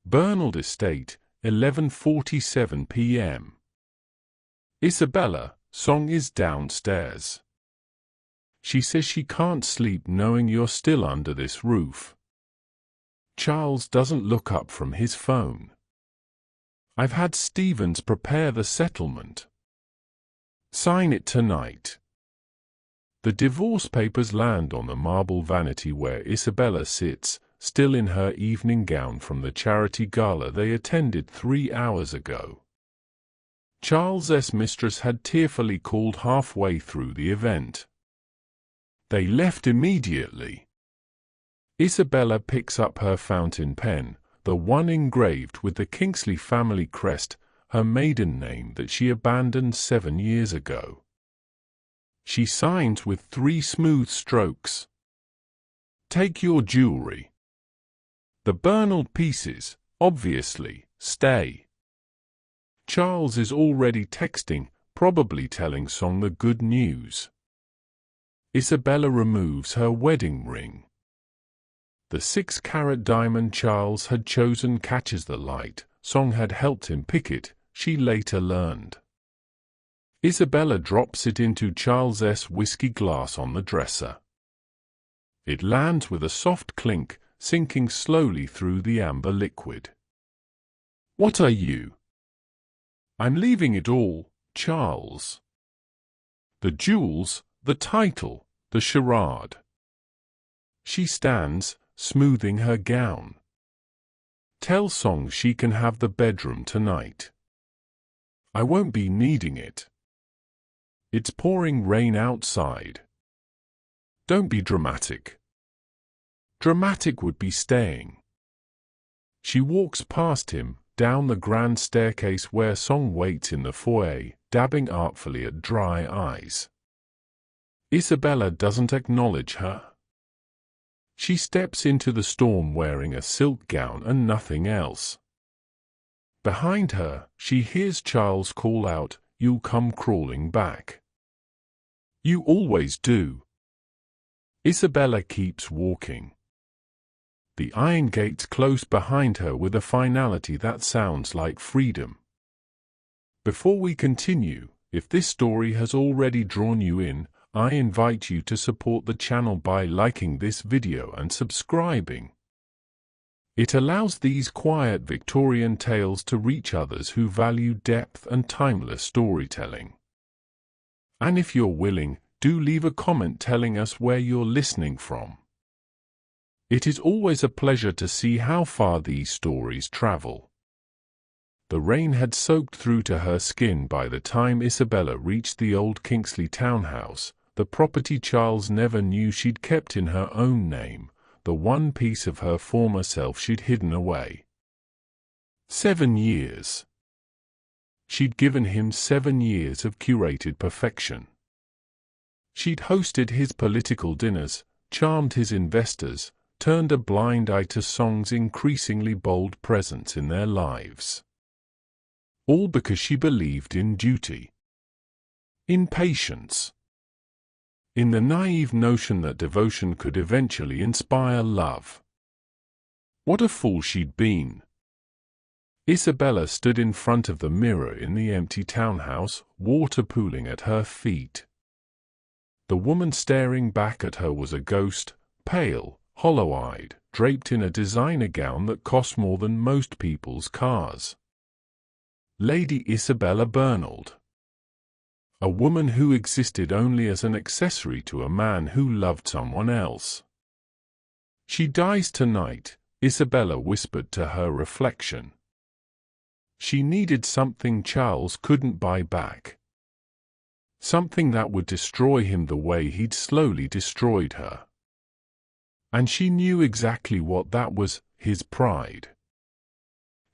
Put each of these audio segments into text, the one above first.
Bernald Estate, 11:47 p.m. Isabella, song is downstairs. She says she can't sleep knowing you're still under this roof. Charles doesn't look up from his phone. I've had Stevens prepare the settlement. Sign it tonight. The divorce papers land on the marble vanity where Isabella sits, still in her evening gown from the charity gala they attended 3 hours ago. Charles's mistress had tearfully called halfway through the event. They left immediately. Isabella picks up her fountain pen, the one engraved with the Kingsley family crest, her maiden name that she abandoned 7 years ago. She signs with 3 smooth strokes. Take your jewelry. The Bernald pieces, obviously, stay. Charles is already texting, probably telling Song the good news. Isabella removes her wedding ring. The 6-carat diamond Charles had chosen catches the light. Song had helped him pick it, she later learned. Isabella drops it into Charles's whiskey glass on the dresser. It lands with a soft clink, sinking slowly through the amber liquid. What are you? I'm leaving it all, Charles. The jewels, the title, the charade. She stands, smoothing her gown. Tell Song she can have the bedroom tonight. I won't be needing it. It's pouring rain outside. Don't be dramatic. Dramatic would be staying. She walks past him, down the grand staircase where Song waits in the foyer, dabbing artfully at dry eyes. Isabella doesn't acknowledge her. She steps into the storm wearing a silk gown and nothing else. Behind her, she hears Charles call out, "You'll come crawling back. You always do." Isabella keeps walking. The iron gates close behind her with a finality that sounds like freedom. Before we continue, if this story has already drawn you in, I invite you to support the channel by liking this video and subscribing. It allows these quiet Victorian tales to reach others who value depth and timeless storytelling. And if you're willing, do leave a comment telling us where you're listening from. It is always a pleasure to see how far these stories travel. The rain had soaked through to her skin by the time Isabella reached the old Kingsley townhouse, the property Charles never knew she'd kept in her own name, the one piece of her former self she'd hidden away. 7 years. She'd given him 7 years of curated perfection. She'd hosted his political dinners, charmed his investors, turned a blind eye to Song's increasingly bold presence in their lives. All because she believed in duty. In patience. In the naive notion that devotion could eventually inspire love. What a fool she'd been. Isabella stood in front of the mirror in the empty townhouse, water pooling at her feet. The woman staring back at her was a ghost, pale, hollow-eyed, draped in a designer gown that cost more than most people's cars. Lady Isabella Bernald. A woman who existed only as an accessory to a man who loved someone else. She dies tonight, Isabella whispered to her reflection. She needed something Charles couldn't buy back. Something that would destroy him the way he'd slowly destroyed her. And she knew exactly what that was, his pride.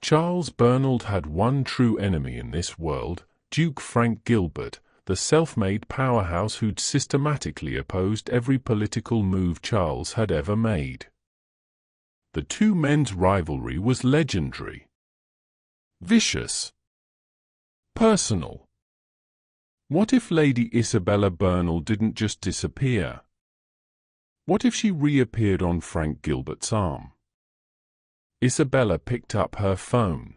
Charles Bernald had one true enemy in this world, Duke Frank Gilbert, the self-made powerhouse who'd systematically opposed every political move Charles had ever made. The two men's rivalry was legendary. Vicious. Personal. What if Lady Isabella Bernald didn't just disappear? What if she reappeared on Frank Gilbert's arm? Isabella picked up her phone.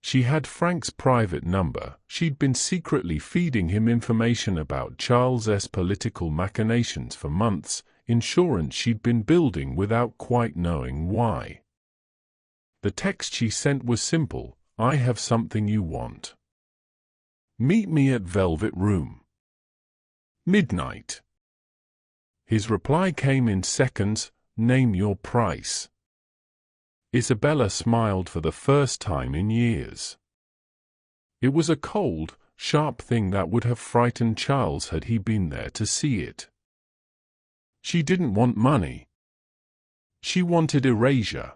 She had Frank's private number. She'd been secretly feeding him information about Charles's political machinations for months, insurance she'd been building without quite knowing why. The text she sent was simple: "I have something you want. Meet me at Velvet Room. Midnight." His reply came in seconds: "Name your price." Isabella smiled for the first time in years. It was a cold, sharp thing that would have frightened Charles had he been there to see it. She didn't want money. She wanted erasure.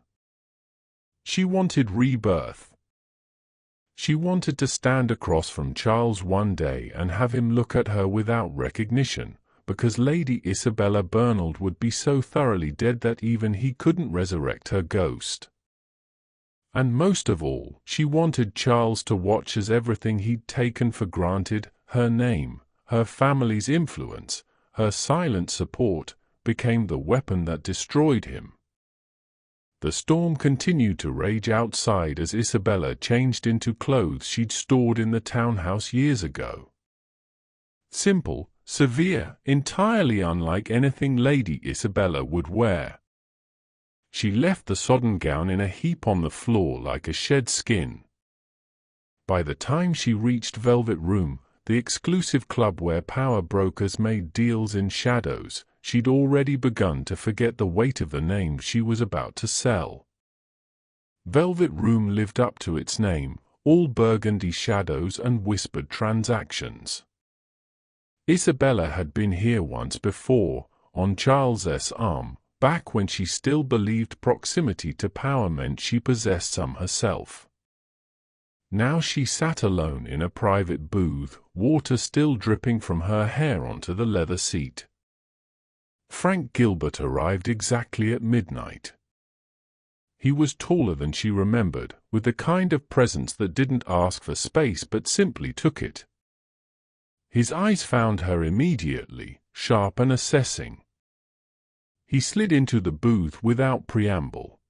She wanted rebirth. She wanted to stand across from Charles one day and have him look at her without recognition, because Lady Isabella Bernald would be so thoroughly dead that even he couldn't resurrect her ghost. And most of all, she wanted Charles to watch as everything he'd taken for granted, her name, her family's influence, her silent support, became the weapon that destroyed him. The storm continued to rage outside as Isabella changed into clothes she'd stored in the townhouse years ago. Simple, severe, entirely unlike anything Lady Isabella would wear. She left the sodden gown in a heap on the floor like a shed skin. By the time she reached Velvet Room, the exclusive club where power brokers made deals in shadows, she'd already begun to forget the weight of the name she was about to sell. Velvet Room lived up to its name, all burgundy shadows and whispered transactions. Isabella had been here once before, on Charles's arm, back when she still believed proximity to power meant she possessed some herself. Now she sat alone in a private booth, water still dripping from her hair onto the leather seat. Frank Gilbert arrived exactly at midnight. He was taller than she remembered, with the kind of presence that didn't ask for space but simply took it. His eyes found her immediately, sharp and assessing. He slid into the booth without preamble.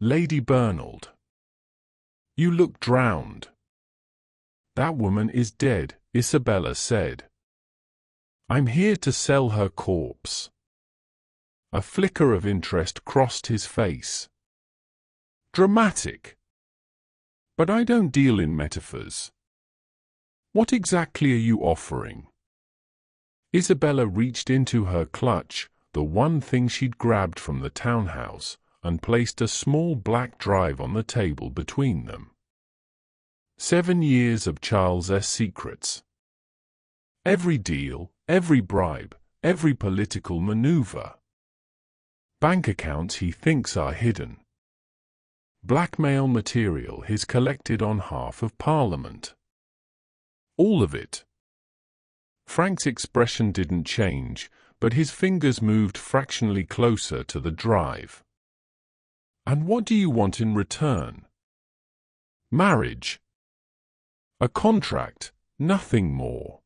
"Lady Bernald. You look drowned." "That woman is dead," Isabella said. "I'm here to sell her corpse." A flicker of interest crossed his face. "Dramatic. But I don't deal in metaphors. What exactly are you offering?" Isabella reached into her clutch, the one thing she'd grabbed from the townhouse, and placed a small black drive on the table between them. 7 years of Charles's secrets. Every deal, every bribe, every political maneuver. Bank accounts he thinks are hidden. Blackmail material he's collected on behalf of Parliament. All of it. Frank's expression didn't change, but his fingers moved fractionally closer to the drive. "And what do you want in return?" "Marriage. A contract, nothing more.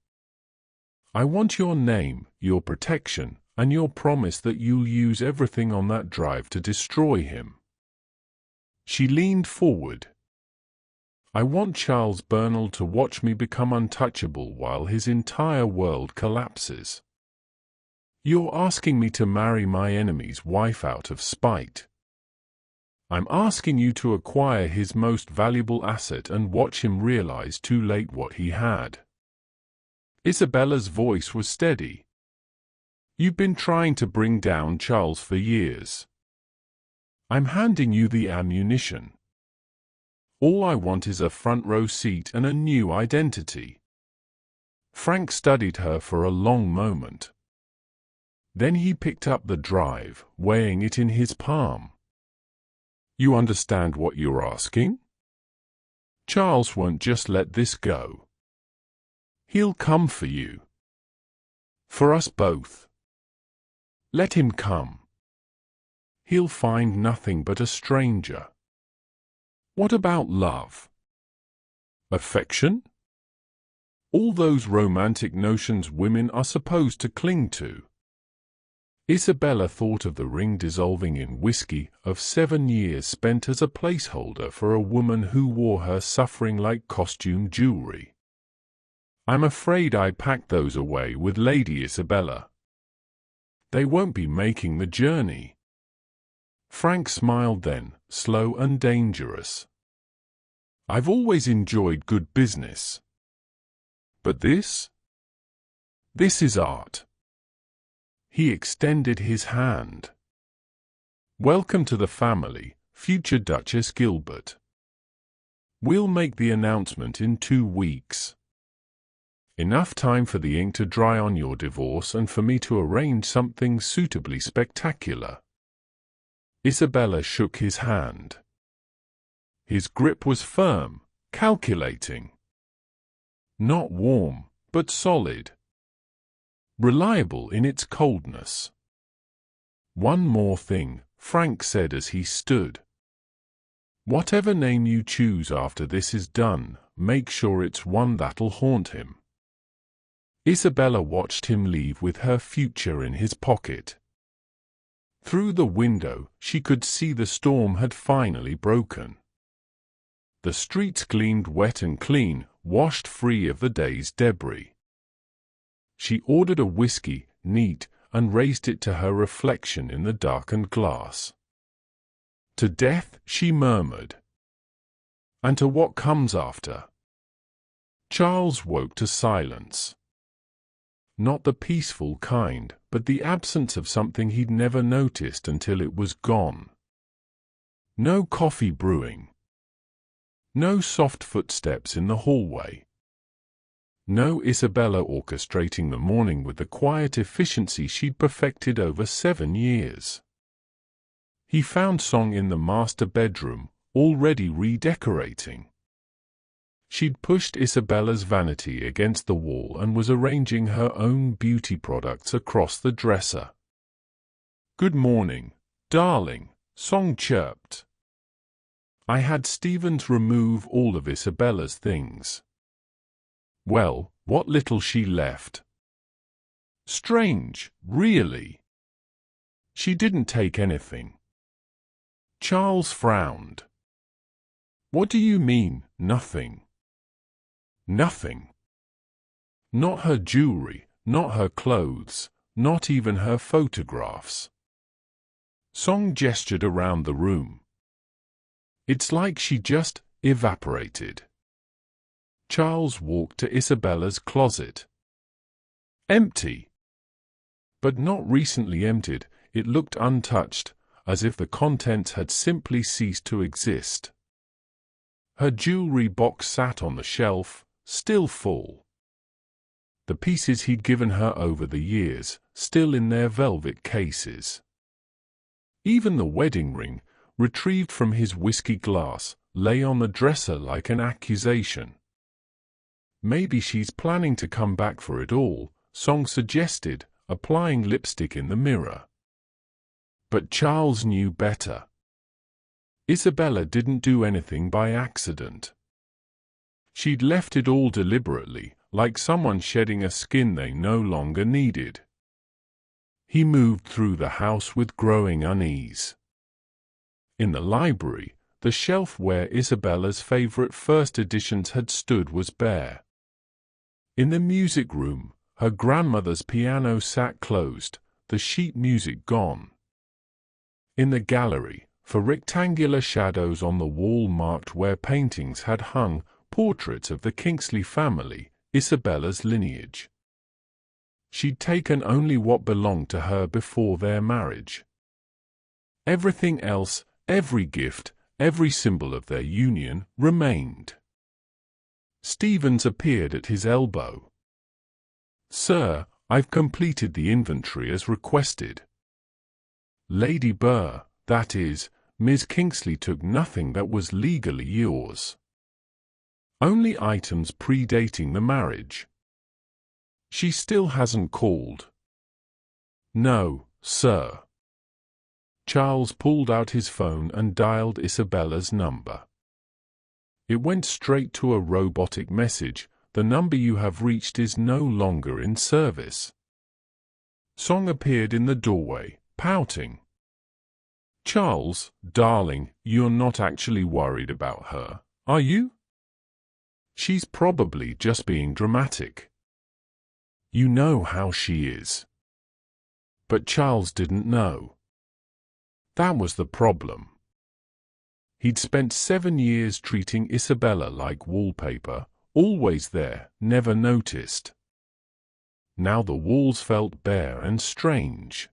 I want your name, your protection, and your promise that you'll use everything on that drive to destroy him." She leaned forward. "I want Charles Bernald to watch me become untouchable while his entire world collapses. You're asking me to marry my enemy's wife out of spite. I'm asking you to acquire his most valuable asset and watch him realize too late what he had." Isabella's voice was steady. "You've been trying to bring down Charles for years. I'm handing you the ammunition. All I want is a front-row seat and a new identity." Frank studied her for a long moment. Then he picked up the drive, weighing it in his palm. "You understand what you're asking? Charles won't just let this go. He'll come for you. For us both. Let him come. He'll find nothing but a stranger. What about love? Affection? All those romantic notions women are supposed to cling to. Isabella thought of the ring dissolving in whiskey of 7 years spent as a placeholder for a woman who wore her suffering like costume jewelry. "I'm afraid I packed those away with Lady Isabella. They won't be making the journey." Frank smiled then, slow and dangerous. "I've always enjoyed good business. But this? This is art." He extended his hand. "Welcome to the family, future Duchess Gilbert. We'll make the announcement in 2 weeks. Enough time for the ink to dry on your divorce and for me to arrange something suitably spectacular." Isabella shook his hand. His grip was firm, calculating. Not warm, but solid. Reliable in its coldness. "One more thing," Frank said as he stood. "Whatever name you choose after this is done, make sure it's one that'll haunt him." Isabella watched him leave with her future in his pocket. Through the window, she could see the storm had finally broken. The streets gleamed wet and clean, washed free of the day's debris. She ordered a whiskey, neat, and raised it to her reflection in the darkened glass. "To death," she murmured. "And to what comes after." Charles woke to silence. Not the peaceful kind, but the absence of something he'd never noticed until it was gone. No coffee brewing. No soft footsteps in the hallway. No Isabella orchestrating the morning with the quiet efficiency she'd perfected over 7 years. He found Song in the master bedroom, already redecorating. She'd pushed Isabella's vanity against the wall and was arranging her own beauty products across the dresser. "Good morning, darling," Song chirped. "I had Stevens remove all of Isabella's things. Well, what little she left. Strange, really. She didn't take anything." Charles frowned. "What do you mean, nothing?" "Nothing. Not her jewelry, not her clothes, not even her photographs." Song gestured around the room. "It's like she just evaporated." Charles walked to Isabella's closet. Empty. But not recently emptied, it looked untouched, as if the contents had simply ceased to exist. Her jewelry box sat on the shelf, still full. The pieces he'd given her over the years, still in their velvet cases. Even the wedding ring, retrieved from his whiskey glass, lay on the dresser like an accusation. "Maybe she's planning to come back for it all," Song suggested, applying lipstick in the mirror. But Charles knew better. Isabella didn't do anything by accident. She'd left it all deliberately, like someone shedding a skin they no longer needed. He moved through the house with growing unease. In the library, the shelf where Isabella's favorite first editions had stood was bare. In the music room, her grandmother's piano sat closed, the sheet music gone. In the gallery, for rectangular shadows on the wall marked where paintings had hung, portraits of the Kingsley family, Isabella's lineage. She'd taken only what belonged to her before their marriage. Everything else, every gift, every symbol of their union, remained. Stevens appeared at his elbow. "Sir, I've completed the inventory as requested. Lady Burr, that is, Ms. Kingsley took nothing that was legally yours. Only items predating the marriage. She still hasn't called." "No, sir." Charles pulled out his phone and dialed Isabella's number. It went straight to a robotic message: "The number you have reached is no longer in service." Song appeared in the doorway, pouting. "Charles, darling, you're not actually worried about her, are you? She's probably just being dramatic. You know how she is." But Charles didn't know. That was the problem. He'd spent 7 years treating Isabella like wallpaper, always there, never noticed. Now the walls felt bare and strange.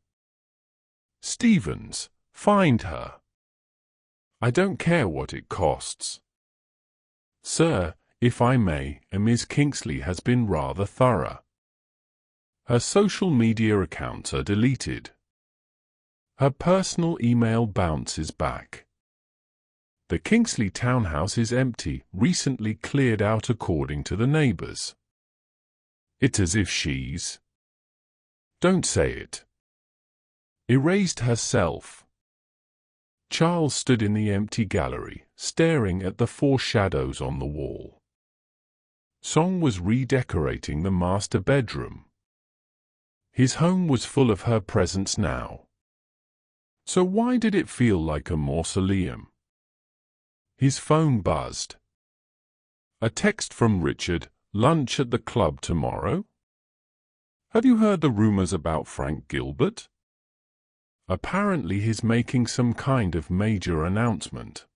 "Stevens, find her. I don't care what it costs." "Sir, if I may, Ms. Kingsley has been rather thorough. Her social media accounts are deleted. Her personal email bounces back. The Kingsley townhouse is empty, recently cleared out according to the neighbors. It's as if she's—" "Don't say it." "Erased herself." Charles stood in the empty gallery, staring at the 4 shadows on the wall. Song was redecorating the master bedroom. His home was full of her presence now. So why did it feel like a mausoleum? His phone buzzed. A text from Richard: "Lunch at the club tomorrow? Have you heard the rumors about Frank Gilbert? Apparently he's making some kind of major announcement.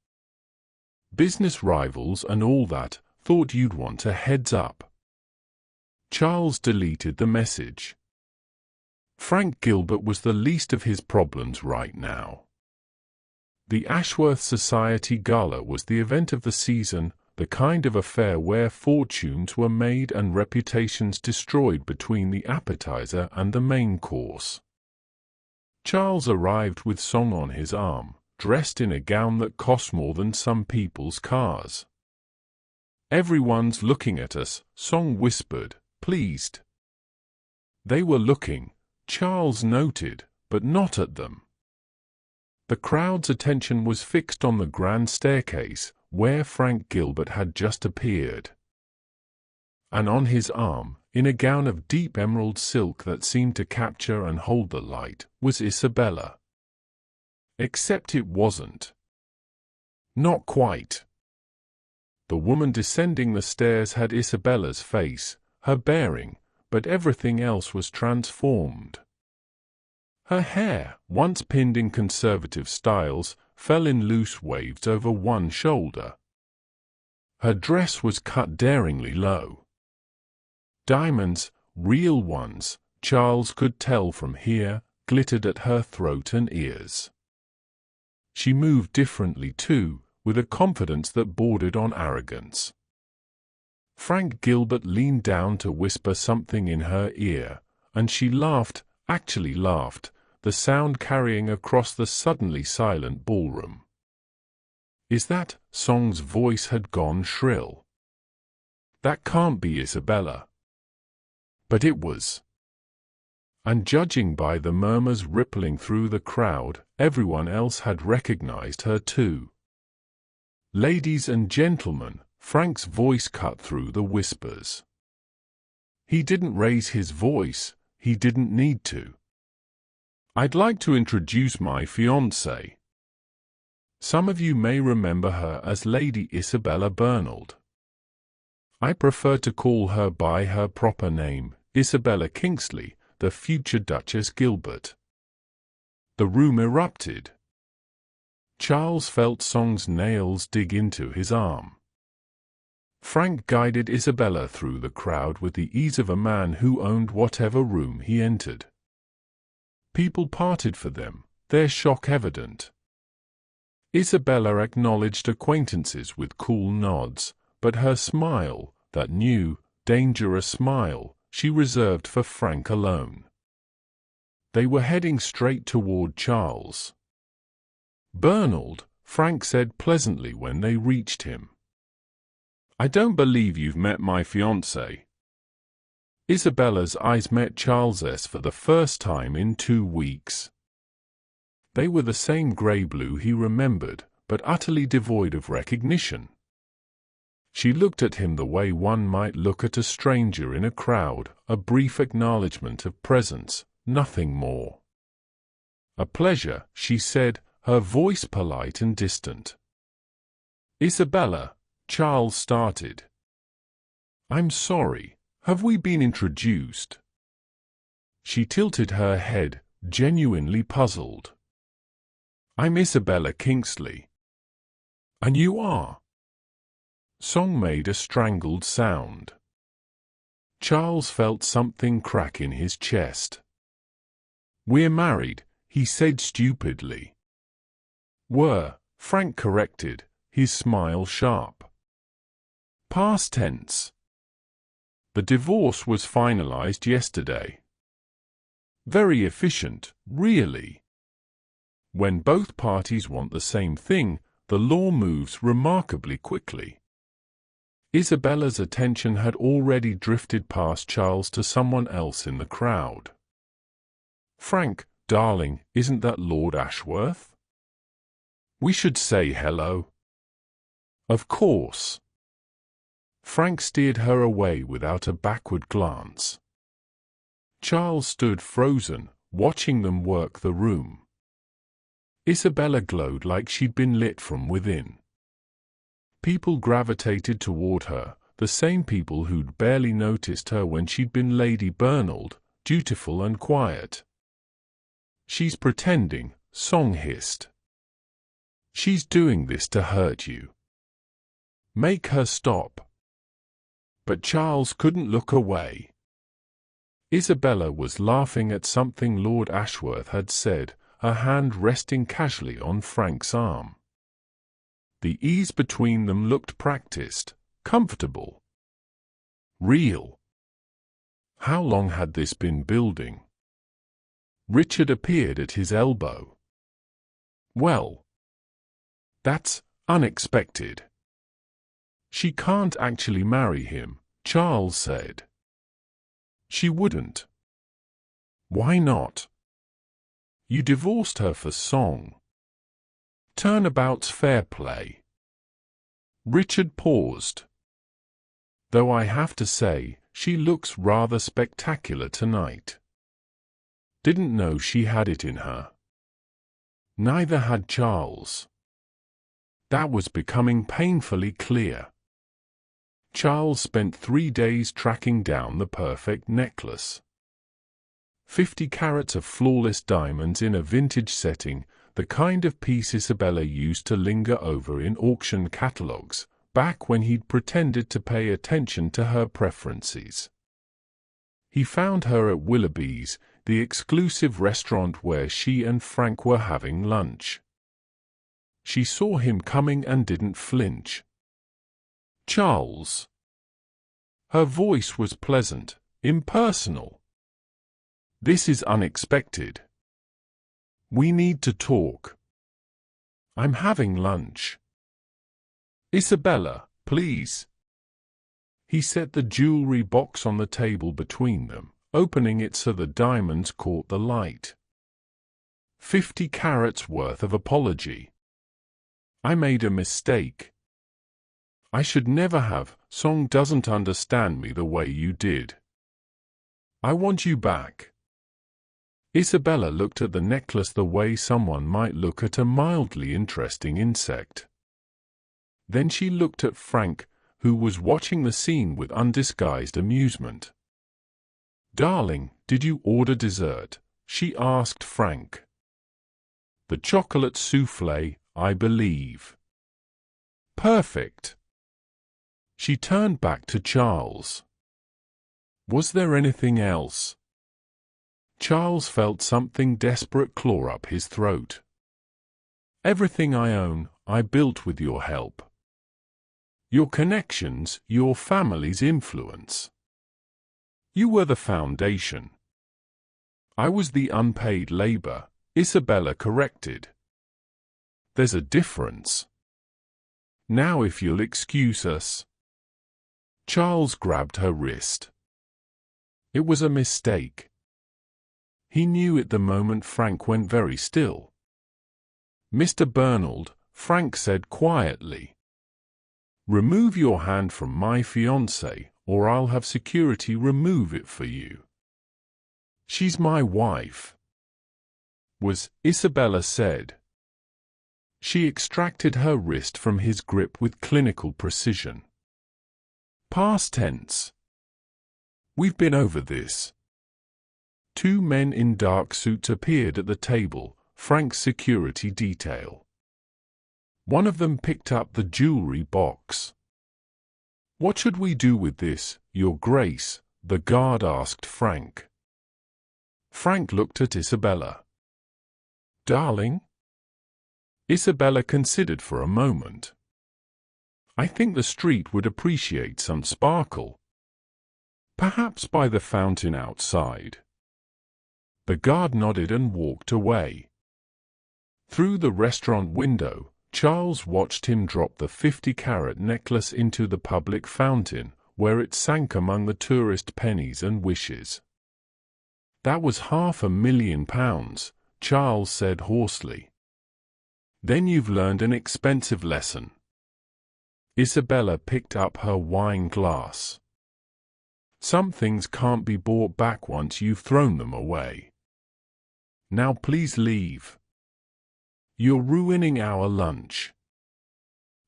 Business rivals and all that, thought you'd want a heads up." Charles deleted the message. Frank Gilbert was the least of his problems right now. The Ashworth Society Gala was the event of the season, the kind of affair where fortunes were made and reputations destroyed between the appetizer and the main course. Charles arrived with Song on his arm, dressed in a gown that cost more than some people's cars. "Everyone's looking at us," Song whispered, pleased. They were looking, Charles noted, but not at them. The crowd's attention was fixed on the grand staircase, where Frank Gilbert had just appeared. And on his arm, in a gown of deep emerald silk that seemed to capture and hold the light, was Isabella. Except it wasn't. Not quite. The woman descending the stairs had Isabella's face, her bearing, but everything else was transformed. Her hair, once pinned in conservative styles, fell in loose waves over one shoulder. Her dress was cut daringly low. Diamonds, real ones, Charles could tell from here, glittered at her throat and ears. She moved differently too, with a confidence that bordered on arrogance. Frank Gilbert leaned down to whisper something in her ear, and she laughed, actually laughed, the sound carrying across the suddenly silent ballroom. "Is that?" Song's voice had gone shrill. "That can't be Isabella." But it was. And judging by the murmurs rippling through the crowd, everyone else had recognized her too. "Ladies and gentlemen," Frank's voice cut through the whispers. He didn't raise his voice, he didn't need to. "I'd like to introduce my fiancée. Some of you may remember her as Lady Isabella Bernald. I prefer to call her by her proper name, Isabella Kingsley, the future Duchess Gilbert." The room erupted. Charles felt Song's nails dig into his arm. Frank guided Isabella through the crowd with the ease of a man who owned whatever room he entered. People parted for them, their shock evident. Isabella acknowledged acquaintances with cool nods, but her smile, that new, dangerous smile, she reserved for Frank alone. They were heading straight toward Charles. "Bernald," Frank said pleasantly when they reached him. "I don't believe you've met my fiancée." Isabella's eyes met Charles's for the first time in 2 weeks. They were the same grey-blue he remembered, but utterly devoid of recognition. She looked at him the way one might look at a stranger in a crowd, a brief acknowledgement of presence, nothing more. A pleasure, she said, her voice polite and distant. Isabella, Charles started. I'm sorry, have we been introduced? She tilted her head, genuinely puzzled. I'm Isabella Kingsley. And you are? Song made a strangled sound. Charles felt something crack in his chest. We're married, he said stupidly. Were, Frank corrected, his smile sharp. Past tense. The divorce was finalized yesterday. Very efficient, really. When both parties want the same thing, the law moves remarkably quickly. Isabella's attention had already drifted past Charles to someone else in the crowd. Frank, darling, isn't that Lord Ashworth? We should say hello. Of course. Frank steered her away without a backward glance. Charles stood frozen, watching them work the room. Isabella glowed like she'd been lit from within. People gravitated toward her, the same people who'd barely noticed her when she'd been Lady Bernald, dutiful and quiet. She's pretending, Song hissed. She's doing this to hurt you. Make her stop. But Charles couldn't look away. Isabella was laughing at something Lord Ashworth had said, her hand resting casually on Frank's arm. The ease between them looked practiced, comfortable. Real. How long had this been building? Richard appeared at his elbow. Well, that's unexpected. She can't actually marry him, Charles said. She wouldn't. Why not? You divorced her for Song. Turnabout's fair play. Richard paused. Though I have to say, she looks rather spectacular tonight. Didn't know she had it in her. Neither had Charles. That was becoming painfully clear. Charles spent 3 days tracking down the perfect necklace. 50 carats of flawless diamonds in a vintage setting, the kind of piece Isabella used to linger over in auction catalogues, back when he'd pretended to pay attention to her preferences. He found her at Willoughby's, the exclusive restaurant where she and Frank were having lunch. She saw him coming and didn't flinch. Charles. Her voice was pleasant, impersonal. This is unexpected. We need to talk. I'm having lunch. Isabella, please. He set the jewelry box on the table between them, opening it so the diamonds caught the light. 50 carats worth of apology. I made a mistake. I should never have. Song doesn't understand me the way you did. I want you back. Isabella looked at the necklace the way someone might look at a mildly interesting insect. Then she looked at Frank, who was watching the scene with undisguised amusement. Darling, did you order dessert? She asked Frank. The chocolate souffle, I believe. Perfect. She turned back to Charles. Was there anything else? Charles felt something desperate claw up his throat. Everything I own, I built with your help. Your connections, your family's influence. You were the foundation. I was the unpaid labor, Isabella corrected. There's a difference. Now if you'll excuse us. Charles grabbed her wrist. It was a mistake. He knew it the moment Frank went very still. Mr. Bernald, Frank said quietly. Remove your hand from my fiancé, or I'll have security remove it for you. "She's my wife," was Isabella said. She extracted her wrist from his grip with clinical precision. Past tense. We've been over this. Two men in dark suits appeared at the table, Frank's security detail. One of them picked up the jewelry box. "What should we do with this, Your Grace?" the guard asked Frank. Frank looked at Isabella. "Darling?" Isabella considered for a moment. "I think the street would appreciate some sparkle. Perhaps by the fountain outside." The guard nodded and walked away. Through the restaurant window, Charles watched him drop the 50-carat necklace into the public fountain, where it sank among the tourist pennies and wishes. "That was £500,000, Charles said hoarsely. "Then you've learned an expensive lesson." Isabella picked up her wine glass. "Some things can't be bought back once you've thrown them away. Now please leave. You're ruining our lunch."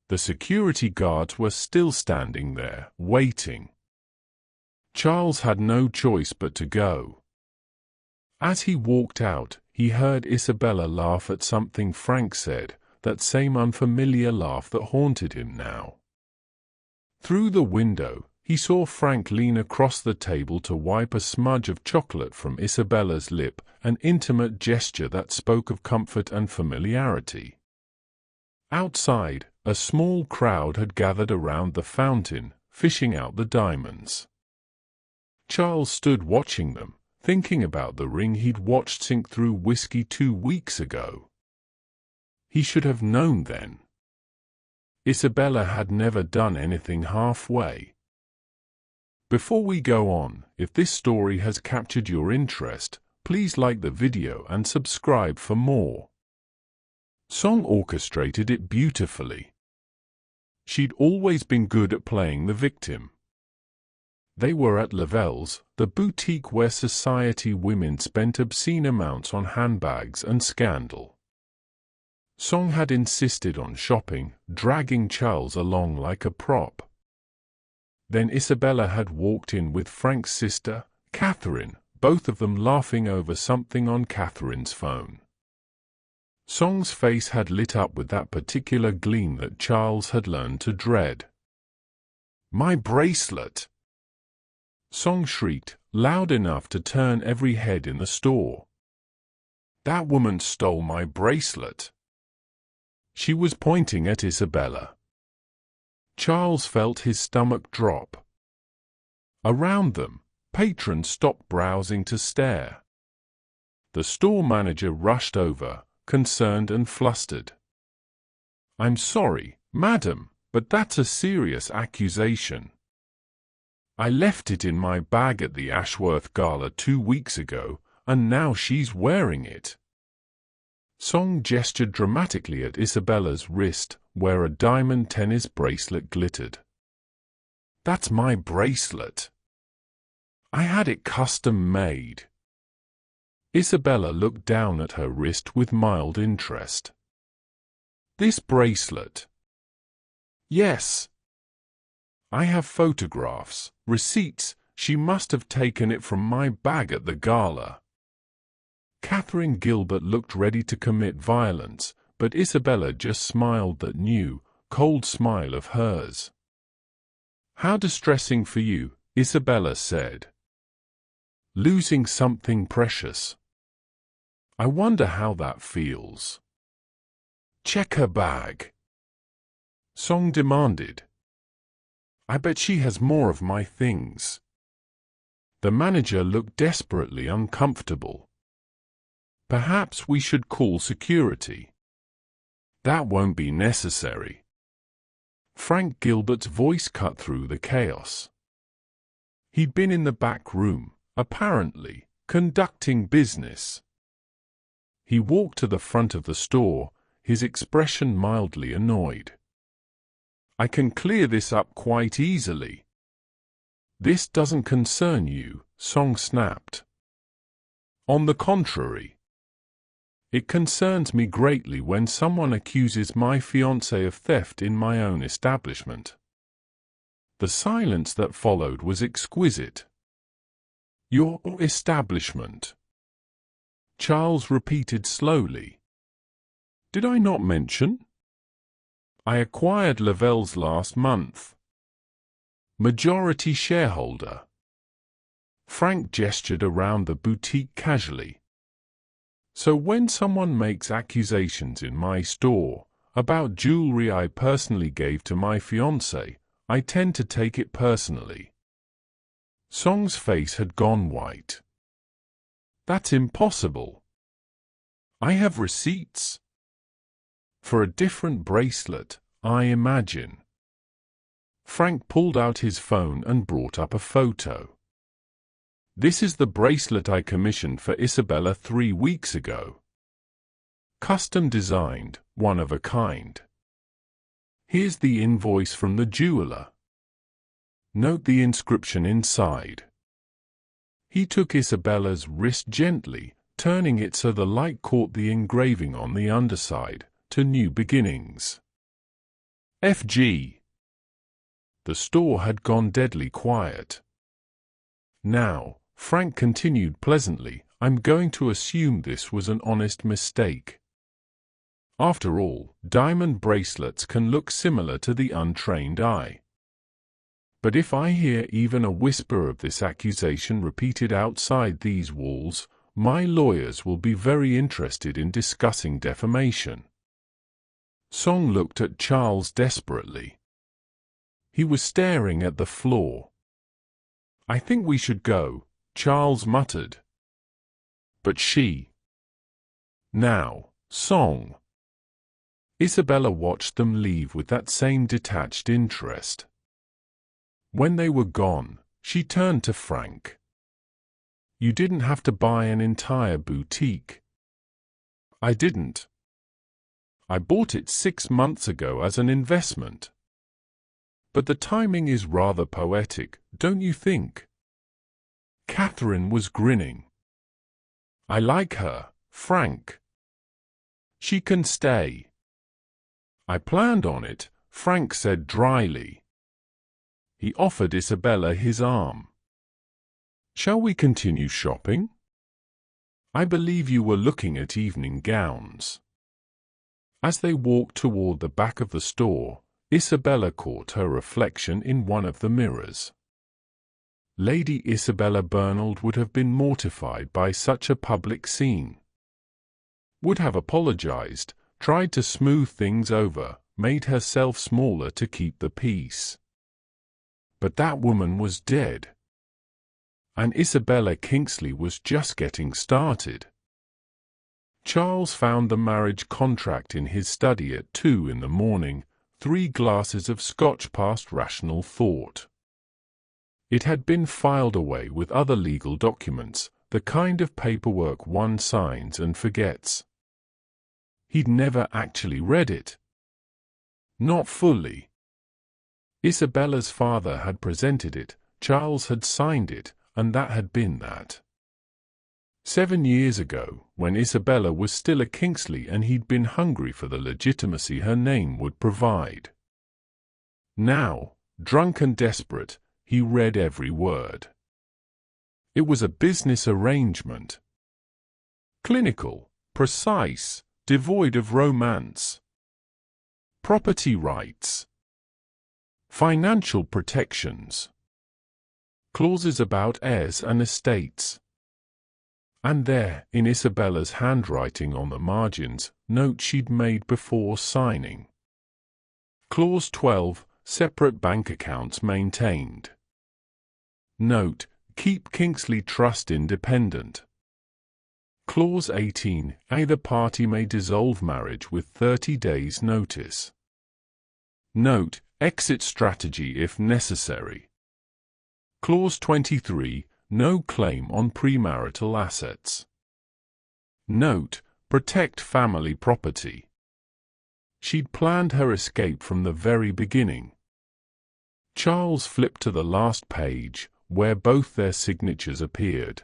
The security guards were still standing there, waiting. Charles had no choice but to go. As he walked out, he heard Isabella laugh at something Frank said, that same unfamiliar laugh that haunted him now. Through the window, he saw Frank lean across the table to wipe a smudge of chocolate from Isabella's lip, an intimate gesture that spoke of comfort and familiarity. Outside, a small crowd had gathered around the fountain, fishing out the diamonds. Charles stood watching them, thinking about the ring he'd watched sink through whiskey 2 weeks ago. He should have known then. Isabella had never done anything halfway. Before we go on, if this story has captured your interest, please like the video and subscribe for more. Song orchestrated it beautifully. She'd always been good at playing the victim. They were at Lavelle's, the boutique where society women spent obscene amounts on handbags and scandal. Song had insisted on shopping, dragging Charles along like a prop. Then Isabella had walked in with Frank's sister, Catherine, both of them laughing over something on Catherine's phone. Song's face had lit up with that particular gleam that Charles had learned to dread. "My bracelet!" Song shrieked, loud enough to turn every head in the store. "That woman stole my bracelet!" She was pointing at Isabella. Charles felt his stomach drop. Around them, patrons stopped browsing to stare. The store manager rushed over, concerned and flustered. "I'm sorry, madam, but that's a serious accusation. I left it in my bag at the Ashworth Gala 2 weeks ago, and now she's wearing it." Song gestured dramatically at Isabella's wrist, where a diamond tennis bracelet glittered. "That's my bracelet. I had it custom made." Isabella looked down at her wrist with mild interest. "This bracelet?" "Yes. I have photographs, receipts. She must have taken it from my bag at the gala." Catherine Gilbert looked ready to commit violence, but Isabella just smiled that new, cold smile of hers. "How distressing for you," Isabella said. "Losing something precious. I wonder how that feels." "Check her bag," Song demanded. "I bet she has more of my things." The manager looked desperately uncomfortable. "Perhaps we should call security." "That won't be necessary." Frank Gilbert's voice cut through the chaos. He'd been in the back room, apparently, conducting business. He walked to the front of the store, his expression mildly annoyed. "I can clear this up quite easily." "This doesn't concern you," Song snapped. On the contrary, it concerns me greatly when someone accuses my fiancé of theft in my own establishment. The silence that followed was exquisite. Your establishment, Charles repeated slowly. Did I not mention? I acquired Lavelle's last month. Majority shareholder. Frank gestured around the boutique casually. So when someone makes accusations in my store about jewelry I personally gave to my fiancé, I tend to take it personally. Song's face had gone white. That's impossible. I have receipts. For a different bracelet, I imagine. Frank pulled out his phone and brought up a photo. This is the bracelet I commissioned for Isabella 3 weeks ago. Custom designed, one of a kind. Here's the invoice from the jeweler. Note the inscription inside. He took Isabella's wrist gently, turning it so the light caught the engraving on the underside, to new beginnings. F.G. The store had gone deadly quiet. Now, Frank continued pleasantly, I'm going to assume this was an honest mistake. After all, diamond bracelets can look similar to the untrained eye. But if I hear even a whisper of this accusation repeated outside these walls, my lawyers will be very interested in discussing defamation. Song looked at Charles desperately. He was staring at the floor. I think we should go, Charles muttered. But she. Now, Song. Isabella watched them leave with that same detached interest. When they were gone, she turned to Frank. You didn't have to buy an entire boutique. I didn't. I bought it 6 months ago as an investment. But the timing is rather poetic, don't you think? Catherine was grinning. I like her, Frank. She can stay. I planned on it, Frank said dryly. He offered Isabella his arm. Shall we continue shopping? I believe you were looking at evening gowns. As they walked toward the back of the store, Isabella caught her reflection in one of the mirrors. Lady Isabella Bernald would have been mortified by such a public scene. Would have apologized, tried to smooth things over, made herself smaller to keep the peace. But that woman was dead. And Isabella Kingsley was just getting started. Charles found the marriage contract in his study at 2 in the morning, 3 glasses of scotch past rational thought. It had been filed away with other legal documents, the kind of paperwork one signs and forgets. He'd never actually read it. Not fully. Isabella's father had presented it, Charles had signed it, and that had been that. 7 years ago, when Isabella was still a Kingsley and he'd been hungry for the legitimacy her name would provide. Now, drunk and desperate, he read every word. It was a business arrangement. Clinical, precise, devoid of romance. Property rights. Financial protections. Clauses about heirs and estates. And there, in Isabella's handwriting on the margins, notes she'd made before signing. Clause 12, separate bank accounts maintained. Note, keep Kingsley Trust independent. Clause 18, either party may dissolve marriage with 30 days' notice. Note, exit strategy if necessary. Clause 23, no claim on premarital assets. Note, protect family property. She'd planned her escape from the very beginning. Charles flipped to the last page, where both their signatures appeared.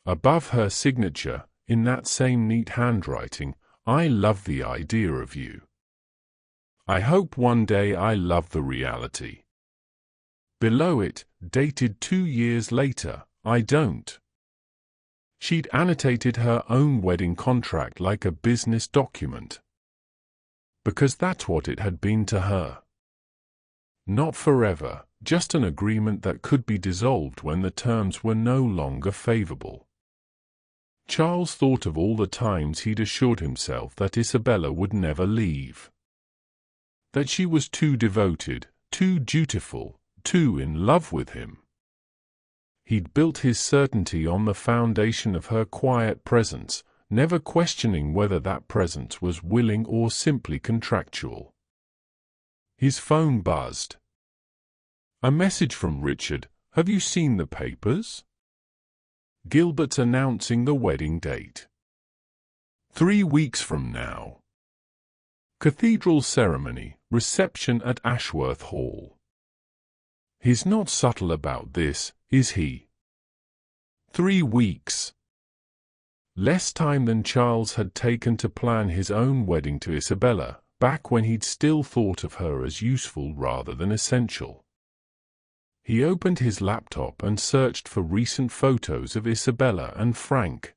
Above her signature, in that same neat handwriting, "I love the idea of you. I hope one day I love the reality." Below it, dated 2 years later, "I don't." She'd annotated her own wedding contract like a business document. Because that's what it had been to her. Not forever, just an agreement that could be dissolved when the terms were no longer favorable. Charles thought of all the times he'd assured himself that Isabella would never leave. That she was too devoted, too dutiful, too in love with him. He'd built his certainty on the foundation of her quiet presence, never questioning whether that presence was willing or simply contractual. His phone buzzed. A message from Richard. "Have you seen the papers? Gilbert's announcing the wedding date. 3 weeks from now. Cathedral ceremony, reception at Ashworth Hall." He's not subtle about this, is he? 3 weeks. Less time than Charles had taken to plan his own wedding to Isabella, back when he'd still thought of her as useful rather than essential. He opened his laptop and searched for recent photos of Isabella and Frank.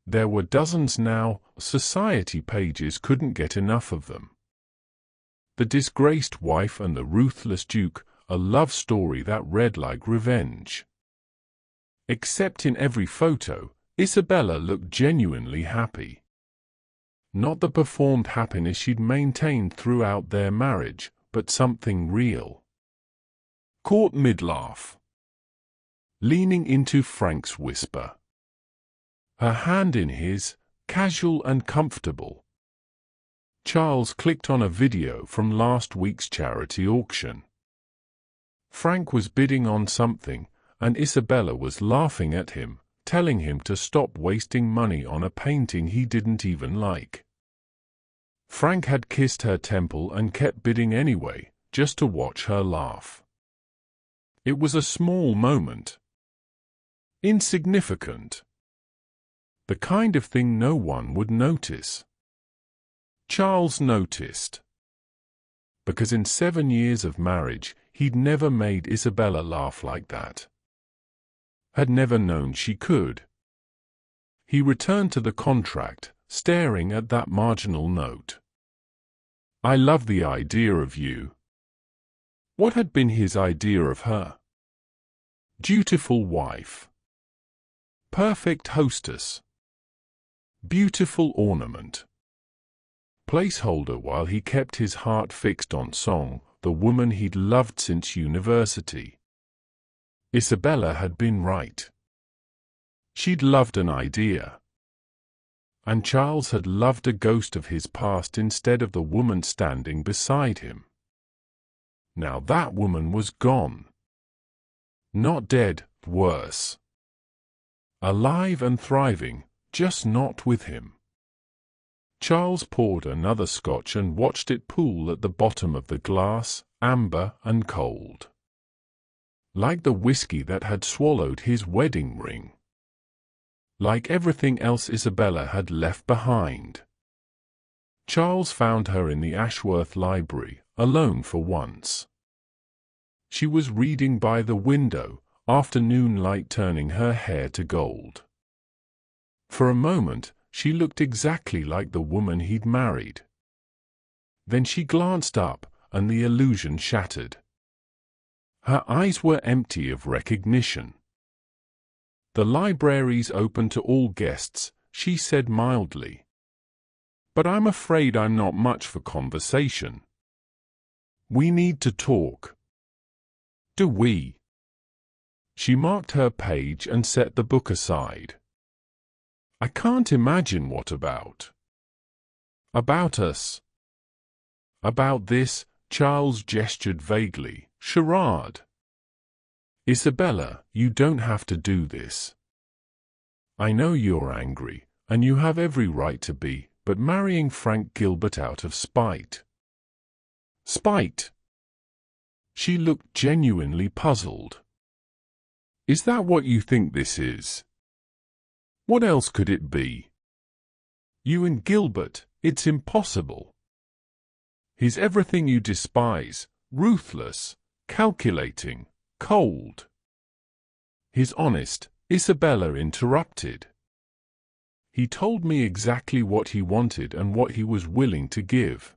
There were dozens now, society pages couldn't get enough of them. The disgraced wife and the ruthless duke, a love story that read like revenge. Except in every photo, Isabella looked genuinely happy. Not the performed happiness she'd maintained throughout their marriage, but something real. Caught mid-laugh. Leaning into Frank's whisper. Her hand in his, casual and comfortable. Charles clicked on a video from last week's charity auction. Frank was bidding on something, and Isabella was laughing at him, telling him to stop wasting money on a painting he didn't even like. Frank had kissed her temple and kept bidding anyway, just to watch her laugh. It was a small moment. Insignificant. The kind of thing no one would notice. Charles noticed. Because in 7 years of marriage, he'd never made Isabella laugh like that. Had never known she could. He returned to the contract, staring at that marginal note. "I love the idea of you." What had been his idea of her? Dutiful wife. Perfect hostess. Beautiful ornament. Placeholder while he kept his heart fixed on Song, the woman he'd loved since university. Isabella had been right. She'd loved an idea. And Charles had loved a ghost of his past instead of the woman standing beside him. Now that woman was gone. Not dead, worse. Alive and thriving, just not with him. Charles poured another scotch and watched it pool at the bottom of the glass, amber and cold. Like the whiskey that had swallowed his wedding ring. Like everything else Isabella had left behind. Charles found her in the Ashworth Library, alone for once. She was reading by the window, afternoon light turning her hair to gold. For a moment, she looked exactly like the woman he'd married. Then she glanced up, and the illusion shattered. Her eyes were empty of recognition. "The library's open to all guests," she said mildly. "But I'm afraid I'm not much for conversation. We need to talk." "Do we?" She marked her page and set the book aside. "I can't imagine what about." "About us." "About this," Charles gestured vaguely, "charade." "Isabella, you don't have to do this. I know you're angry, and you have every right to be, but marrying Frank Gilbert out of spite." "Spite?" She looked genuinely puzzled. "Is that what you think this is?" What else could it be? You and Gilbert, it's impossible. He's everything you despise, ruthless, calculating, cold. He's honest, Isabella interrupted. He told me exactly what he wanted and what he was willing to give.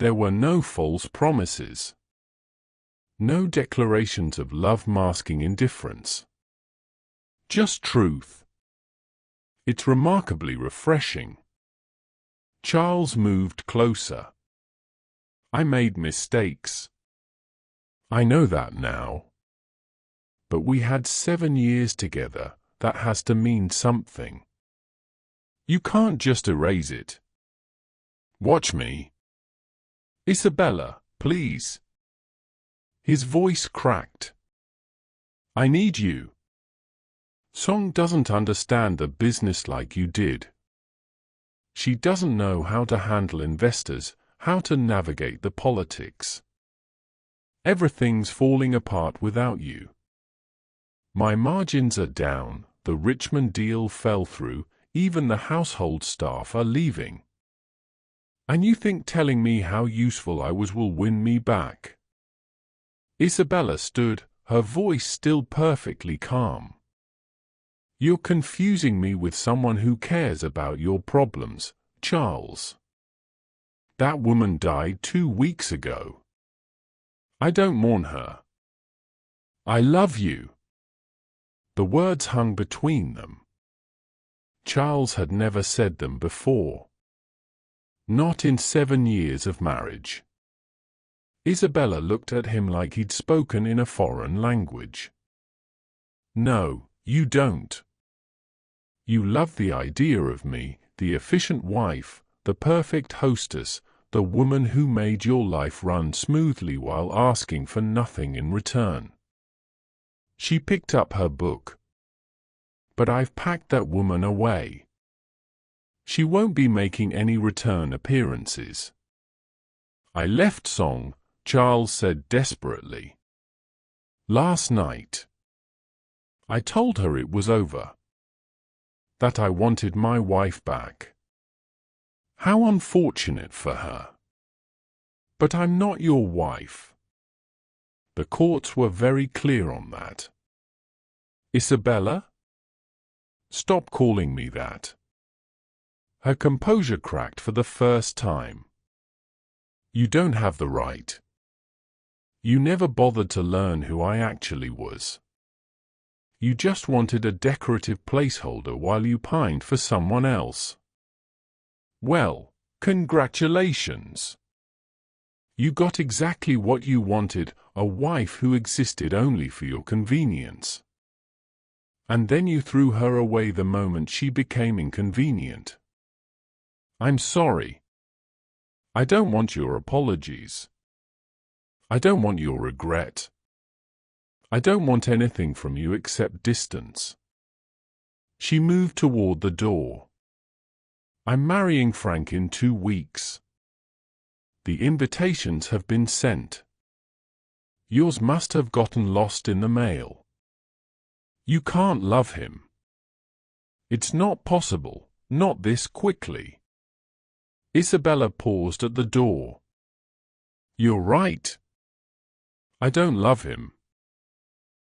There were no false promises. No declarations of love masking indifference. Just truth. It's remarkably refreshing. Charles moved closer. I made mistakes. I know that now. But we had 7 years together. That has to mean something. You can't just erase it. Watch me. Isabella, please. His voice cracked. I need you. Song doesn't understand the business like you did. She doesn't know how to handle investors, how to navigate the politics. Everything's falling apart without you. My margins are down, the Richmond deal fell through, even the household staff are leaving. And you think telling me how useful I was will win me back? Isabella stood, her voice still perfectly calm. You're confusing me with someone who cares about your problems, Charles. That woman died 2 weeks ago. I don't mourn her. I love you. The words hung between them. Charles had never said them before. Not in 7 years of marriage. Isabella looked at him like he'd spoken in a foreign language. No, you don't. You love the idea of me, the efficient wife, the perfect hostess, the woman who made your life run smoothly while asking for nothing in return. She picked up her book. But I've packed that woman away. She won't be making any return appearances. I left Song, Charles said desperately. Last night. I told her it was over. That I wanted my wife back. How unfortunate for her. But I'm not your wife. The courts were very clear on that. Isabella? Stop calling me that. Her composure cracked for the first time. You don't have the right. You never bothered to learn who I actually was. You just wanted a decorative placeholder while you pined for someone else. Well, congratulations. You got exactly what you wanted, a wife who existed only for your convenience. And then you threw her away the moment she became inconvenient. I'm sorry. I don't want your apologies. I don't want your regret. I don't want anything from you except distance. She moved toward the door. I'm marrying Frank in 2 weeks. The invitations have been sent. Yours must have gotten lost in the mail. You can't love him. It's not possible, not this quickly. Isabella paused at the door. You're right. I don't love him.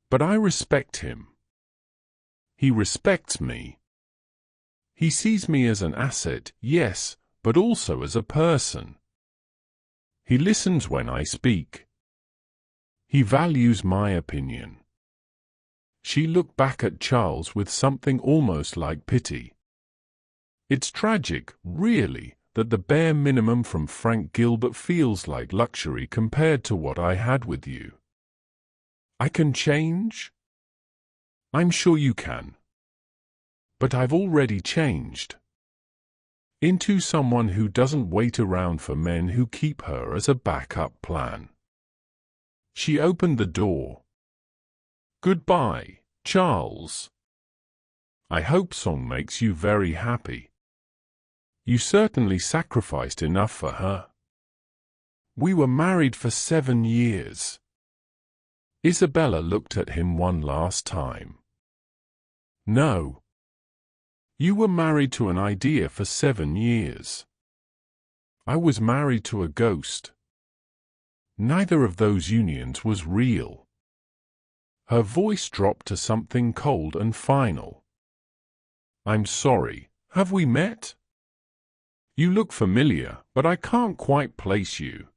But I respect him. He respects me. He sees me as an asset, yes, but also as a person. He listens when I speak. He values my opinion. She looked back at Charles with something almost like pity. It's tragic, really, that the bare minimum from Frank Gilbert feels like luxury compared to what I had with you. I can change? I'm sure you can. But I've already changed. Into someone who doesn't wait around for men who keep her as a backup plan. She opened the door. Goodbye, Charles. I hope Song makes you very happy. You certainly sacrificed enough for her. We were married for 7 years. Isabella looked at him one last time. No. You were married to an idea for 7 years. I was married to a ghost. Neither of those unions was real. Her voice dropped to something cold and final. I'm sorry, have we met? You look familiar, but I can't quite place you.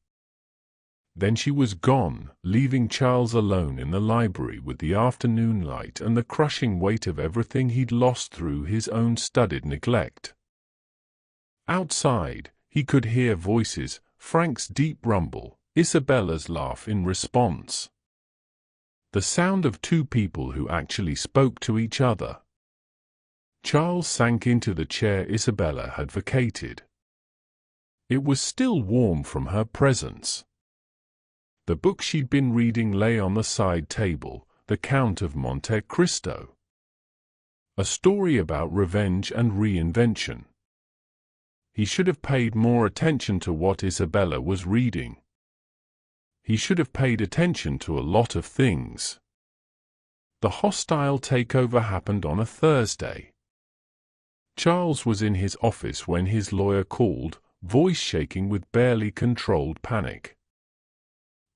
Then she was gone, leaving Charles alone in the library with the afternoon light and the crushing weight of everything he'd lost through his own studied neglect. Outside, he could hear voices, Frank's deep rumble, Isabella's laugh in response. The sound of two people who actually spoke to each other. Charles sank into the chair Isabella had vacated. It was still warm from her presence. The book she'd been reading lay on the side table, The Count of Monte Cristo. A story about revenge and reinvention. He should have paid more attention to what Isabella was reading. He should have paid attention to a lot of things. The hostile takeover happened on a Thursday. Charles was in his office when his lawyer called, voice shaking with barely controlled panic.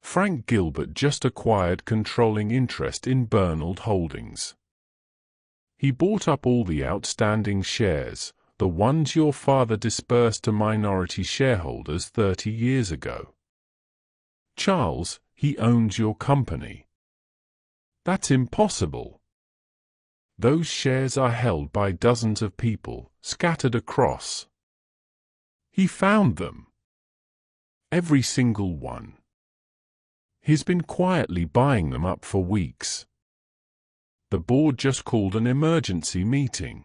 Frank Gilbert just acquired controlling interest in Bernald Holdings. He bought up all the outstanding shares, the ones your father dispersed to minority shareholders 30 years ago. Charles, he owns your company. That's impossible. Those shares are held by dozens of people, scattered across. He found them. Every single one. He's been quietly buying them up for weeks. The board just called an emergency meeting.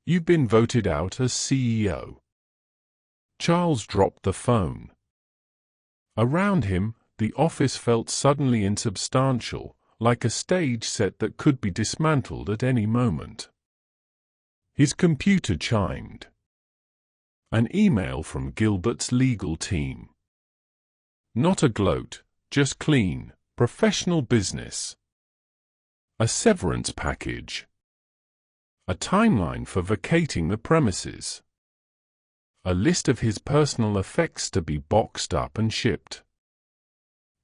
You've been voted out as CEO. Charles dropped the phone. Around him, the office felt suddenly insubstantial, like a stage set that could be dismantled at any moment. His computer chimed. An email from Gilbert's legal team. Not a gloat, just clean, professional business. A severance package. A timeline for vacating the premises. A list of his personal effects to be boxed up and shipped.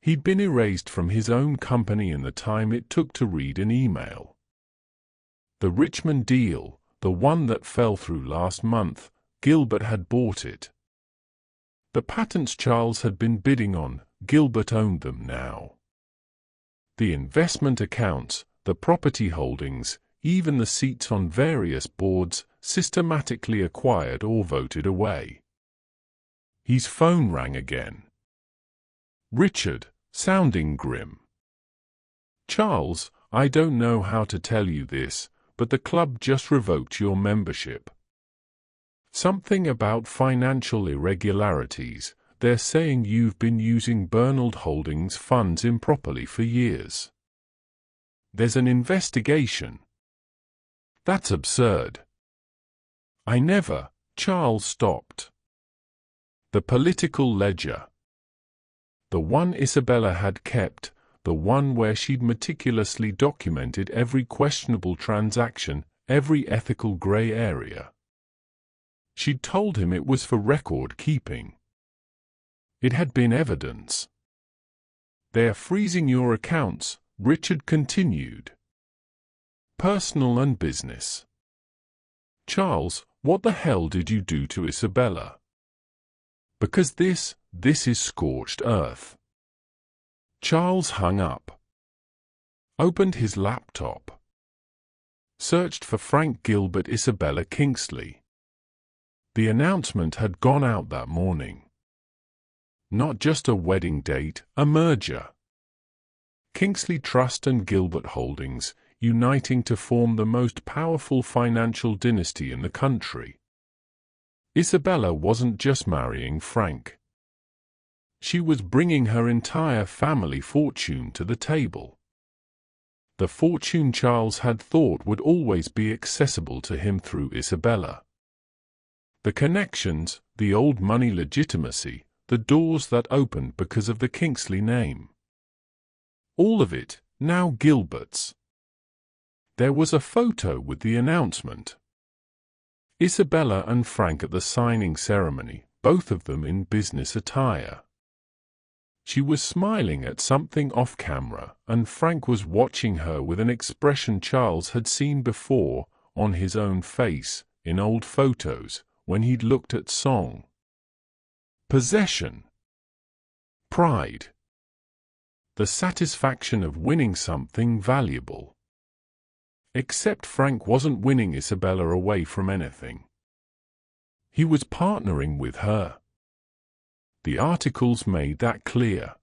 He'd been erased from his own company in the time it took to read an email. The Richmond deal, the one that fell through last month, Gilbert had bought it. The patents Charles had been bidding on, Gilbert owned them now. The investment accounts, the property holdings, even the seats on various boards, systematically acquired or voted away. His phone rang again. Richard, sounding grim. Charles, I don't know how to tell you this, but the club just revoked your membership. Something about financial irregularities. They're saying you've been using Bernald Holdings funds improperly for years. There's an investigation. That's absurd. I never. Charles stopped. The political ledger. The one Isabella had kept, the one where she'd meticulously documented every questionable transaction, every ethical gray area. She'd told him it was for record-keeping. It had been evidence. They're freezing your accounts, Richard continued. Personal and business. Charles, what the hell did you do to Isabella? Because this is scorched earth. Charles hung up. Opened his laptop. Searched for Frank Gilbert Isabella Kingsley. The announcement had gone out that morning. Not just a wedding date, a merger. Kingsley Trust and Gilbert Holdings, uniting to form the most powerful financial dynasty in the country. Isabella wasn't just marrying Frank. She was bringing her entire family fortune to the table. The fortune Charles had thought would always be accessible to him through Isabella. The connections, the old money legitimacy, the doors that opened because of the Kingsley name. All of it, now Gilbert's. There was a photo with the announcement. Isabella and Frank at the signing ceremony, both of them in business attire. She was smiling at something off camera, and Frank was watching her with an expression Charles had seen before on his own face in old photos when he'd looked at Song. Possession. Pride. The satisfaction of winning something valuable. Except Frank wasn't winning Isabella away from anything. He was partnering with her. The articles made that clear.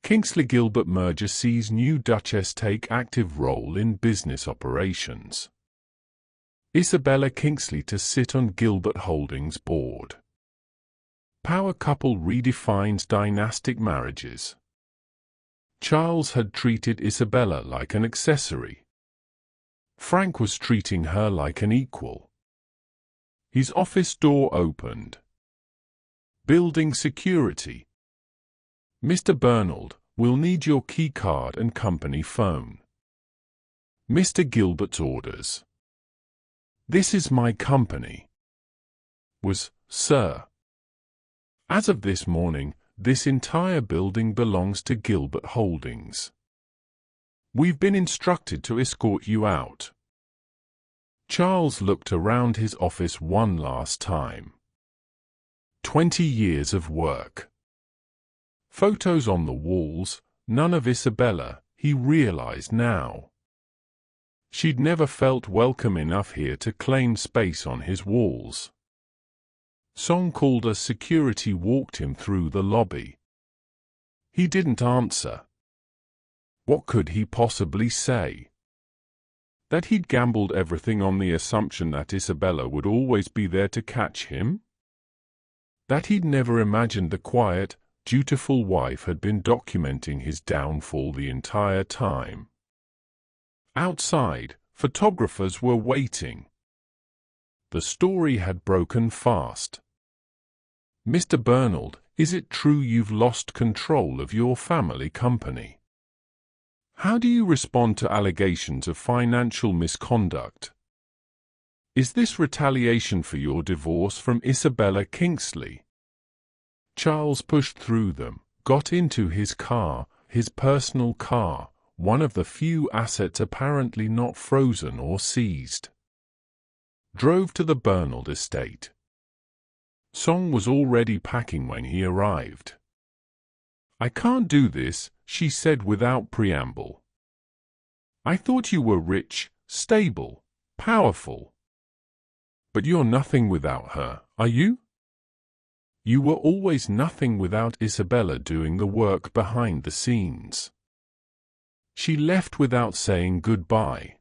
Kingsley-Gilbert merger sees new Duchess take active role in business operations. Isabella Kingsley to sit on Gilbert Holdings board. Power couple redefines dynastic marriages. Charles had treated Isabella like an accessory. Frank was treating her like an equal. His office door opened. Building security. Mr. Bernald, we'll need your key card and company phone. Mr. Gilbert's orders. This is my company. Was, sir. As of this morning, this entire building belongs to Gilbert Holdings. We've been instructed to escort you out. Charles looked around his office one last time. 20 years of work. Photos on the walls, none of Isabella, he realized now. She'd never felt welcome enough here to claim space on his walls. Song called as security walked him through the lobby. He didn't answer. What could he possibly say? That he'd gambled everything on the assumption that Isabella would always be there to catch him? That he'd never imagined the quiet, dutiful wife had been documenting his downfall the entire time. Outside, photographers were waiting. The story had broken fast. Mr. Bernald, is it true you've lost control of your family company? How do you respond to allegations of financial misconduct? Is this retaliation for your divorce from Isabella Kingsley? Charles pushed through them, got into his car, his personal car, one of the few assets apparently not frozen or seized. Drove to the Bernald estate. Song was already packing when he arrived. I can't do this, she said without preamble. I thought you were rich, stable, powerful. But you're nothing without her, are you? You were always nothing without Isabella doing the work behind the scenes. She left without saying goodbye.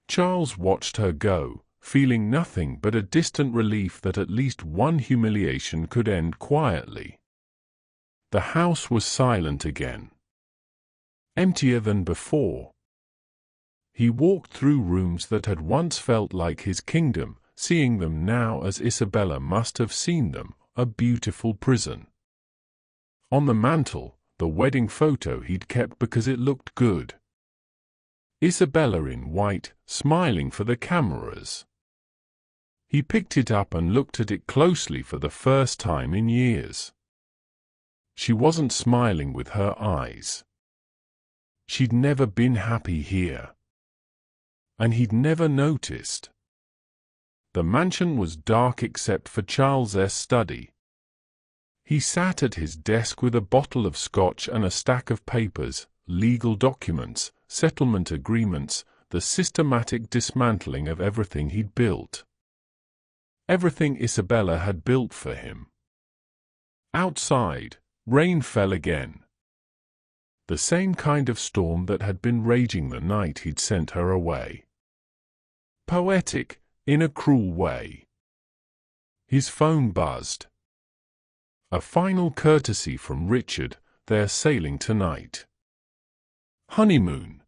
Charles watched her go, feeling nothing but a distant relief that at least one humiliation could end quietly. The house was silent again. Emptier than before. He walked through rooms that had once felt like his kingdom, seeing them now as Isabella must have seen them, a beautiful prison. On the mantel, the wedding photo he'd kept because it looked good. Isabella in white, smiling for the cameras. He picked it up and looked at it closely for the first time in years. She wasn't smiling with her eyes. She'd never been happy here. And he'd never noticed. The mansion was dark except for Charles's study. He sat at his desk with a bottle of scotch and a stack of papers, legal documents, settlement agreements, the systematic dismantling of everything he'd built. Everything Isabella had built for him. Outside, rain fell again. The same kind of storm that had been raging the night he'd sent her away. Poetic, in a cruel way. His phone buzzed. A final courtesy from Richard, they're sailing tonight. Honeymoon.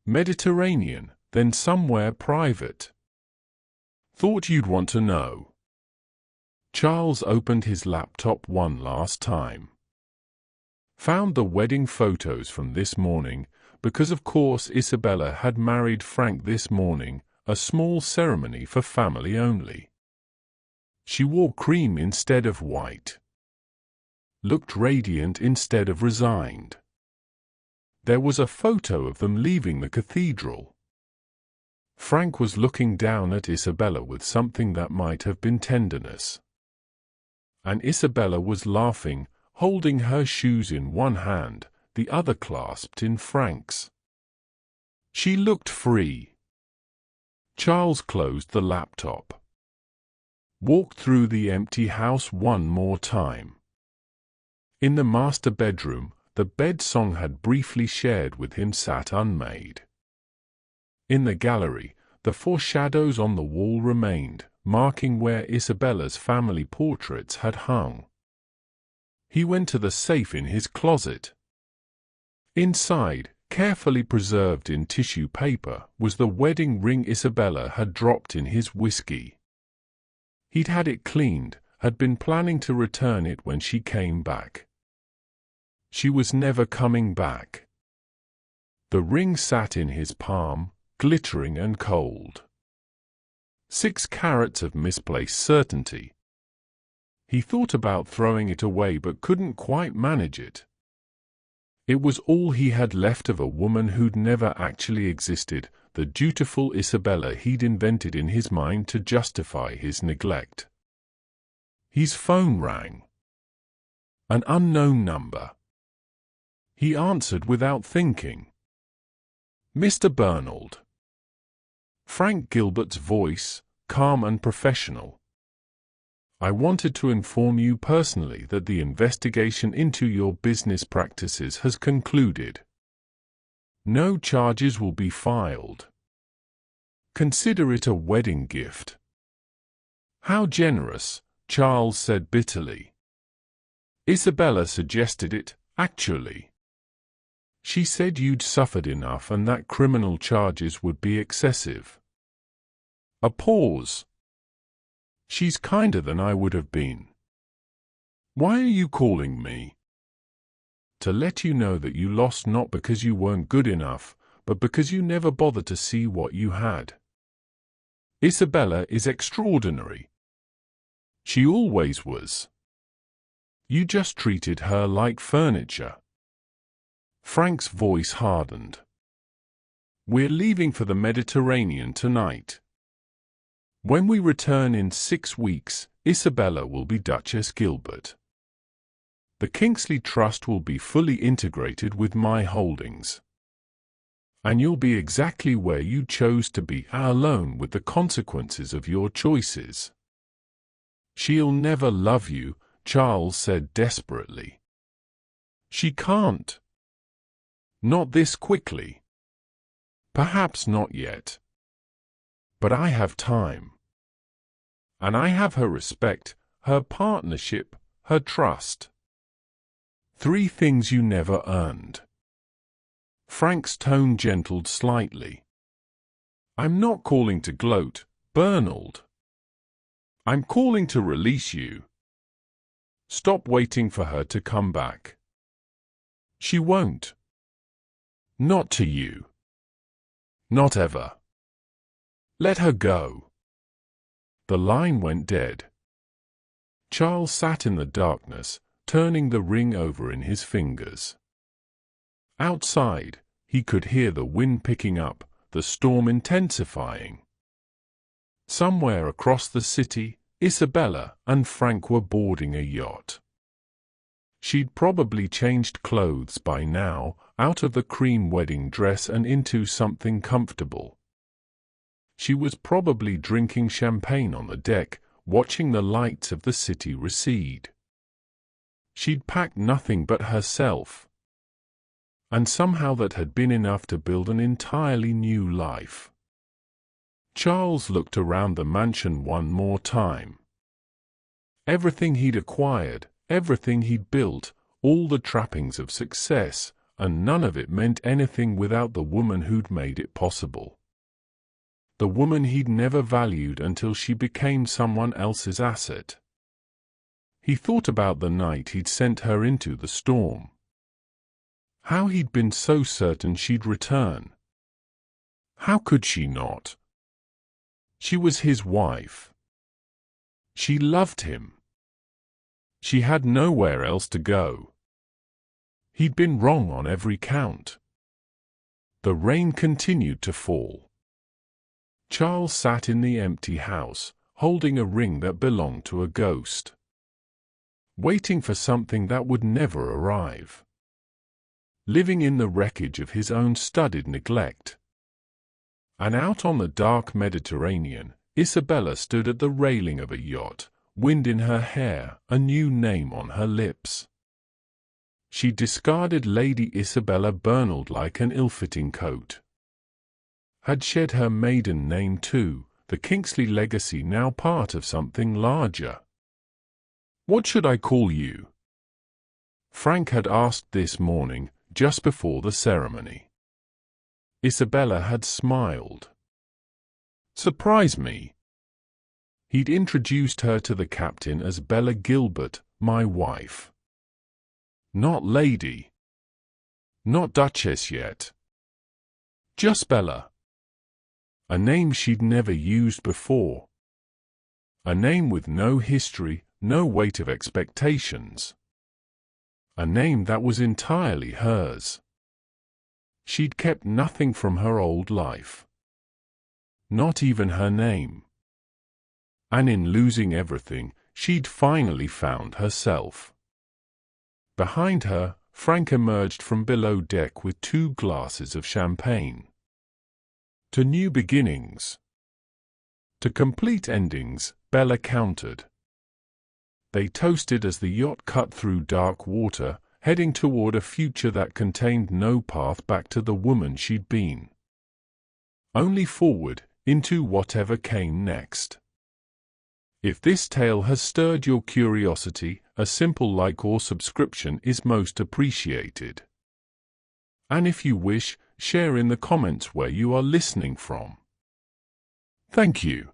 Mediterranean, then somewhere private. Thought you'd want to know. Charles opened his laptop one last time. Found the wedding photos from this morning, because of course Isabella had married Frank this morning, a small ceremony for family only. She wore cream instead of white, looked radiant instead of resigned. There was a photo of them leaving the cathedral. Frank was looking down at Isabella with something that might have been tenderness. And Isabella was laughing, holding her shoes in one hand, the other clasped in Frank's. She looked free. Charles closed the laptop. Walked through the empty house one more time. In the master bedroom, the bed Song had briefly shared with him sat unmade. In the gallery, the foreshadows on the wall remained, marking where Isabella's family portraits had hung. He went to the safe in his closet. Inside, carefully preserved in tissue paper, was the wedding ring Isabella had dropped in his whiskey. He'd had it cleaned, had been planning to return it when she came back. She was never coming back. The ring sat in his palm, glittering and cold. 6 carats of misplaced certainty. He thought about throwing it away but couldn't quite manage it. It was all he had left of a woman who'd never actually existed, the dutiful Isabella he'd invented in his mind to justify his neglect. His phone rang. An unknown number. He answered without thinking. Mr. Bernald. Frank Gilbert's voice, calm and professional. I wanted to inform you personally that the investigation into your business practices has concluded. No charges will be filed. Consider it a wedding gift. How generous, Charles said bitterly. Isabella suggested it, actually. She said you'd suffered enough and that criminal charges would be excessive. A pause. She's kinder than I would have been. Why are you calling me? To let you know that you lost not because you weren't good enough, but because you never bothered to see what you had. Isabella is extraordinary. She always was. You just treated her like furniture. Frank's voice hardened. We're leaving for the Mediterranean tonight. When we return in 6 weeks, Isabella will be Duchess Gilbert. The Kingsley Trust will be fully integrated with my holdings. And you'll be exactly where you chose to be, alone with the consequences of your choices. She'll never love you, Charles said desperately. She can't. Not this quickly. Perhaps not yet. But I have time. And I have her respect, her partnership, her trust. 3 things you never earned. Frank's tone gentled slightly. I'm not calling to gloat, Bernald. I'm calling to release you. Stop waiting for her to come back. She won't. Not to you. Not ever. Let her go. The line went dead. Charles sat in the darkness, turning the ring over in his fingers. Outside, he could hear the wind picking up, the storm intensifying. Somewhere across the city, Isabella and Frank were boarding a yacht. She'd probably changed clothes by now, out of the cream wedding dress and into something comfortable. She was probably drinking champagne on the deck, watching the lights of the city recede. She'd packed nothing but herself. And somehow that had been enough to build an entirely new life. Charles looked around the mansion one more time. Everything he'd acquired, everything he'd built, all the trappings of success, and none of it meant anything without the woman who'd made it possible. The woman he'd never valued until she became someone else's asset. He thought about the night he'd sent her into the storm. How he'd been so certain she'd return. How could she not? She was his wife. She loved him. She had nowhere else to go. He'd been wrong on every count. The rain continued to fall. Charles sat in the empty house, holding a ring that belonged to a ghost, waiting for something that would never arrive, living in the wreckage of his own studied neglect. And out on the dark Mediterranean, Isabella stood at the railing of a yacht, wind in her hair, a new name on her lips. She discarded Lady Isabella Bernald like an ill-fitting coat. Had shed her maiden name too, the Kingsley legacy now part of something larger. "What should I call you?" Frank had asked this morning, just before the ceremony. Isabella had smiled. "Surprise me." He'd introduced her to the captain as Bella Gilbert, my wife. Not lady. Not duchess yet. Just Bella. A name she'd never used before. A name with no history, no weight of expectations. A name that was entirely hers. She'd kept nothing from her old life. Not even her name. And in losing everything, she'd finally found herself. Behind her, Frank emerged from below deck with 2 glasses of champagne. To new beginnings. To complete endings, Bella countered. They toasted as the yacht cut through dark water, heading toward a future that contained no path back to the woman she'd been. Only forward, into whatever came next. If this tale has stirred your curiosity, a simple like or subscription is most appreciated. And if you wish, share in the comments where you are listening from. Thank you.